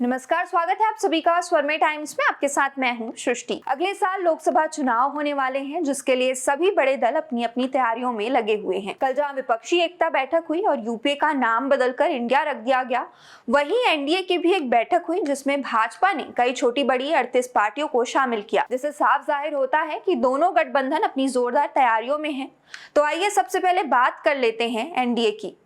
नमस्कार, स्वागत है आप सभी का स्वरमय टाइम्स में। आपके साथ मैं हूं सृष्टि। अगले साल लोकसभा चुनाव होने वाले हैं, जिसके लिए सभी बड़े दल अपनी अपनी तैयारियों में लगे हुए हैं। कल जहां विपक्षी एकता बैठक हुई और यूपीए का नाम बदलकर इंडिया रख दिया गया, वहीं एनडीए की भी एक बैठक हुई जिसमें भाजपा ने कई छोटी बड़ी 38 पार्टियों को शामिल किया, जिससे साफ जाहिर होता है कि दोनों गठबंधन अपनी जोरदार तैयारियों में है। तो आइए सबसे पहले बात कर लेते हैं एनडीए की।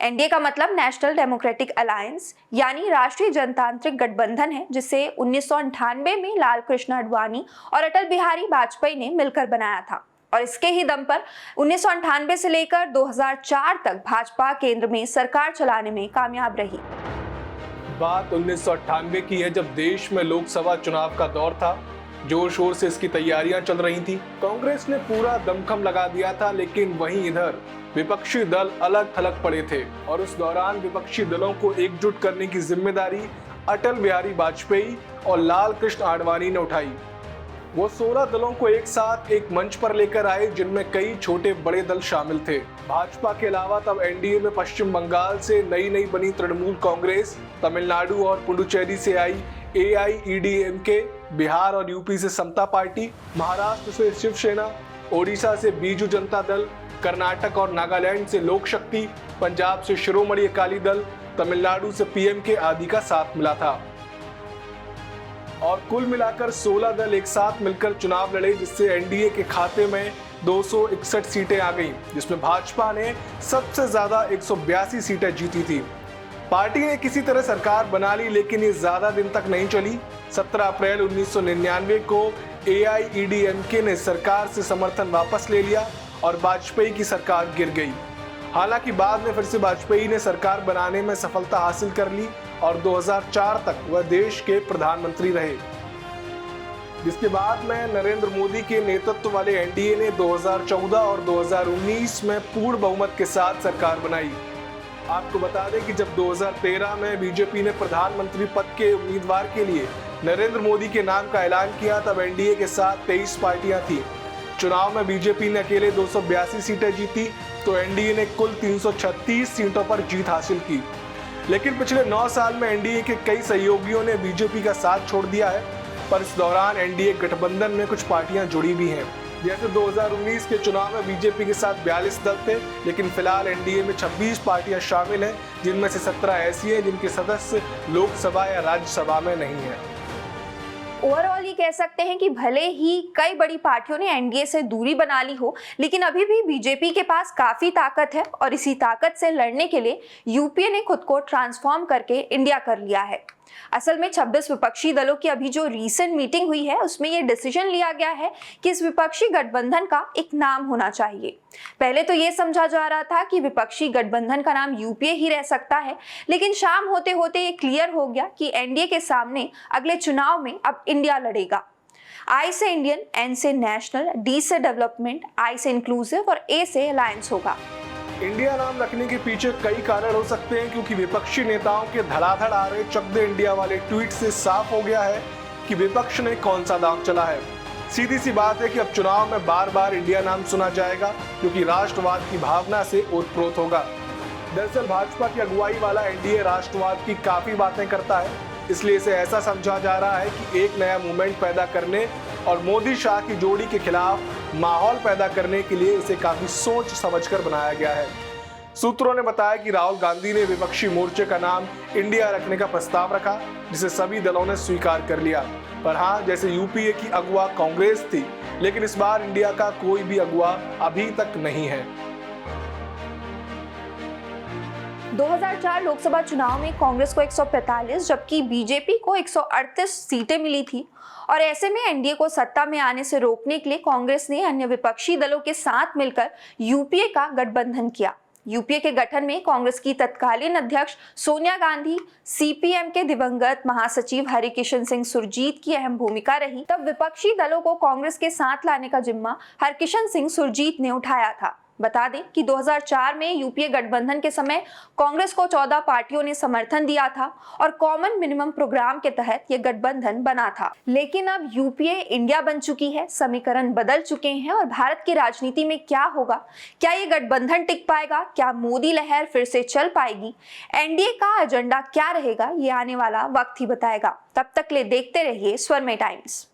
एनडीए का मतलब नेशनल डेमोक्रेटिक अलायंस यानी राष्ट्रीय जनतांत्रिक गठबंधन है, जिसे 1998 में लाल कृष्ण आडवाणी और अटल बिहारी वाजपेयी ने मिलकर बनाया था। और इसके ही दम पर 1998 से लेकर 2004 तक भाजपा केंद्र में सरकार चलाने में कामयाब रही। बात 1998 की है, जब देश में लोकसभा चुनाव का दौर था। जोर शोर से इसकी तैयारियां चल रही थी। कांग्रेस ने पूरा दमखम लगा दिया था, लेकिन वहीं इधर विपक्षी दल अलग थलग पड़े थे और उस दौरान विपक्षी दलों को एकजुट करने की जिम्मेदारी अटल बिहारी वाजपेयी और लाल कृष्ण आडवाणी ने उठाई। वो 16 दलों को एक साथ एक मंच पर लेकर आए, जिनमें कई छोटे बड़े दल शामिल थे। भाजपा के अलावा तब एनडीए में पश्चिम बंगाल से नई बनी तृणमूल कांग्रेस, तमिलनाडु और पुडुचेरी से आई एआईईडीएमके, बिहार और यूपी से समता पार्टी, महाराष्ट्र से शिवसेना, ओडिशा से बीजू जनता दल, कर्नाटक और नागालैंड से लोक शक्ति, पंजाब से शिरोमणि अकाली दल, तमिलनाडु से पीएमके आदि का साथ मिला था। और कुल मिलाकर 16 दल एक साथ मिलकर चुनाव लड़े, जिससे एनडीए के खाते में 261 सीटें आ गईं, जिसमें भाजपा ने सबसे ज्यादा 182 सीटें जीती थी। पार्टी ने किसी तरह सरकार बना ली, लेकिन ये ज्यादा दिन तक नहीं चली। 17 अप्रैल 1999 को एआईईडीएमके ने सरकार से समर्थन वापस ले लिया और वाजपेयी की सरकार गिर गई। हालांकि बाद में फिर से वाजपेयी ने सरकार बनाने में सफलता हासिल कर ली और 2004 तक वह देश के प्रधानमंत्री रहे, जिसके बाद में नरेंद्र मोदी के नेतृत्व वाले एनडीए ने 2014 और 2019 में पूर्ण बहुमत के साथ सरकार बनाई। आपको बता दें कि जब 2013 में बीजेपी ने प्रधानमंत्री पद के उम्मीदवार के लिए नरेंद्र मोदी के नाम का ऐलान किया, तब एनडीए के साथ 23 पार्टियां थीं। चुनाव में बीजेपी ने अकेले 282 सीटें जीती, तो एनडीए ने कुल 336 सीटों पर जीत हासिल की। लेकिन पिछले 9 साल में एनडीए के कई सहयोगियों ने बीजेपी का साथ छोड़ दिया है, पर इस दौरान एनडीए गठबंधन में कुछ पार्टियां जुड़ी भी हैं। जैसे 2019 के चुनाव में बीजेपी के साथ 42 दल थे, लेकिन फिलहाल एनडीए में 26 पार्टियां शामिल हैं, जिनमें से 17 ऐसी हैं जिनके सदस्य लोकसभा या राज्यसभा में नहीं है। ओवरऑल ये कह सकते हैं कि भले ही कई बड़ी पार्टियों ने एनडीए से दूरी बना ली हो, लेकिन अभी भी बीजेपी के पास काफी ताकत है और इसी ताकत से लड़ने के लिए यूपीए ने खुद को ट्रांसफॉर्म करके इंडिया कर लिया है। असल में 26 विपक्षी दलों की अभी जो रीसेंट मीटिंग हुई है, उसमें यह डिसीजन लिया गया है कि इस विपक्षी गठबंधन का एक नाम होना चाहिए। पहले तो यह समझा जा रहा था कि विपक्षी गठबंधन का नाम यूपीए ही रह सकता है, लेकिन शाम होते होते ये क्लियर हो गया कि एनडीए के सामने अगले चुनाव में अब इंडिया लड़ेगा। आई से इंडियन, एन से नेशनल, डी से डेवलपमेंट, आई से इंक्लूसिव और ए से अलायंस होगा। इंडिया नाम रखने के पीछे कई कारण हो सकते हैं, क्योंकि विपक्षी नेताओं के धड़ाधड़ आ रहे चक दे इंडिया वाले ट्वीट से साफ हो गया है कि विपक्ष ने कौन सा दांव चला है। सीधी सी बात है कि अब चुनाव में बार बार इंडिया नाम सुना जाएगा, क्योंकि राष्ट्रवाद की भावना से ओतप्रोत होगा। दरअसल भाजपा की अगुवाई वाला एनडीए राष्ट्रवाद की काफी बातें करता है, इसलिए इसे ऐसा समझा जा रहा है कि एक नया मूवमेंट पैदा करने और मोदी शाह की जोड़ी के खिलाफ माहौल पैदा करने के लिए इसे काफी सोच समझकर बनाया गया है। सूत्रों ने बताया कि राहुल गांधी ने विपक्षी मोर्चे का नाम इंडिया रखने का प्रस्ताव रखा, जिसे सभी दलों ने स्वीकार कर लिया। पर हाँ, जैसे यूपीए की अगुवा कांग्रेस थी, लेकिन इस बार इंडिया का कोई भी अगुवा अभी तक नहीं है। 2004 लोकसभा चुनाव में कांग्रेस को 145 जबकि बीजेपी को 138 सीटें मिली थी, और ऐसे में एनडीए को सत्ता में आने से रोकने के लिए कांग्रेस ने अन्य विपक्षी दलों के साथ मिलकर यूपीए का गठबंधन किया। यूपीए के गठन में कांग्रेस की तत्कालीन अध्यक्ष सोनिया गांधी, सीपीएम के दिवंगत महासचिव हरिकिशन सिंह सुरजीत की अहम भूमिका रही। तब विपक्षी दलों को कांग्रेस के साथ लाने का जिम्मा हरकिशन सिंह सुरजीत ने उठाया था। बता दें कि 2004 में यूपीए गठबंधन के समय कांग्रेस को 14 पार्टियों ने समर्थन दिया था और कॉमन मिनिमम प्रोग्राम के तहत यह गठबंधन बना था। लेकिन अब यूपीए इंडिया बन चुकी है, समीकरण बदल चुके हैं और भारत की राजनीति में क्या होगा? क्या ये गठबंधन टिक पाएगा? क्या मोदी लहर फिर से चल पाएगी? एनडीए का एजेंडा क्या रहेगा? ये आने वाला वक्त ही बताएगा। तब तक ले देखते रहिए स्वरमे टाइम्स।